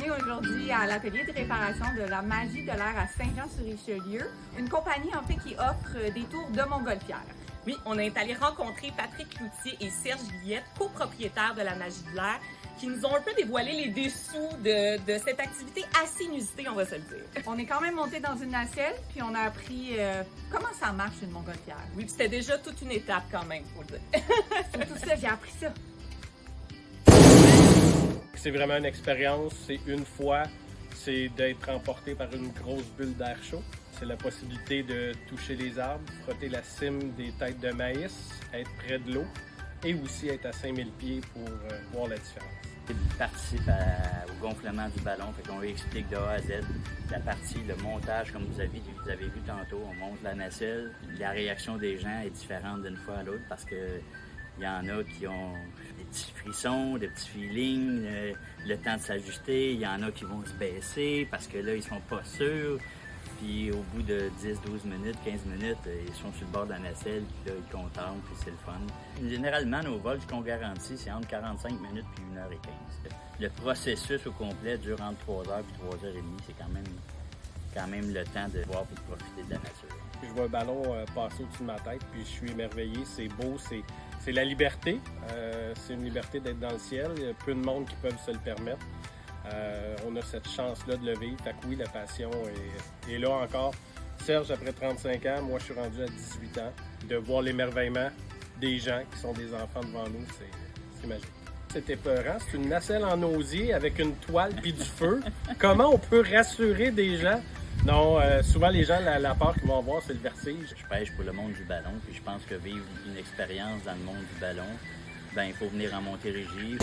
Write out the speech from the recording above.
est aujourd'hui à l'atelier de réparation de la Magie de l'air à Saint-Jean-sur-Richelieu, une compagnie en fait qui offre des tours de montgolfière. Oui, on est allé rencontrer Patrick Cloutier et Serge Guillette, copropriétaires de la Magie de l'air, qui nous ont un peu dévoilé les dessous de cette activité assez inusitée, on va se le dire. On est quand même monté dans une nacelle, puis on a appris comment ça marche une montgolfière. Oui, puis c'était déjà toute une étape quand même, faut le dire. Surtout ça, j'ai appris ça. C'est vraiment une expérience, c'est une fois, c'est d'être emporté par une grosse bulle d'air chaud. C'est la possibilité de toucher les arbres, frotter la cime des têtes de maïs, être près de l'eau et aussi être à 5000 pieds pour voir la différence. Il participe au gonflement du ballon, fait qu'on lui explique de A à Z la partie, le montage, comme vous avez vu tantôt, on monte la nacelle. La réaction des gens est différente d'une fois à l'autre parce que il y en a qui ont des petits frissons, des petits feelings, le temps de s'ajuster. Il y en a qui vont se baisser parce que là, ils sont pas sûrs. Puis au bout de 10, 12 minutes, 15 minutes, ils sont sur le bord de la nacelle, puis là, ils contemplent, puis c'est le fun. Généralement, nos vols, ce qu'on garantit, c'est entre 45 minutes puis 1h15. Le processus au complet dure entre 3h et 3h30. C'est quand même le temps de voir et de profiter de la nature. Je vois un ballon passer au-dessus de ma tête, puis je suis émerveillé. C'est beau, c'est la liberté. C'est une liberté d'être dans le ciel. Il y a peu de monde qui peuvent se le permettre. On a cette chance-là de le vivre. Fait que oui, la passion est là encore. Serge, après 35 ans, moi je suis rendu à 18 ans. De voir l'émerveillement des gens qui sont des enfants devant nous, c'est magique. C'est épeurant. C'est une nacelle en osier avec une toile puis du feu. Comment on peut rassurer des gens? Non, souvent les gens, la peur qu'ils vont avoir, c'est le vertige. Je pêche pour le monde du ballon, puis je pense que vivre une expérience dans le monde du ballon, ben il faut venir en Montérégie.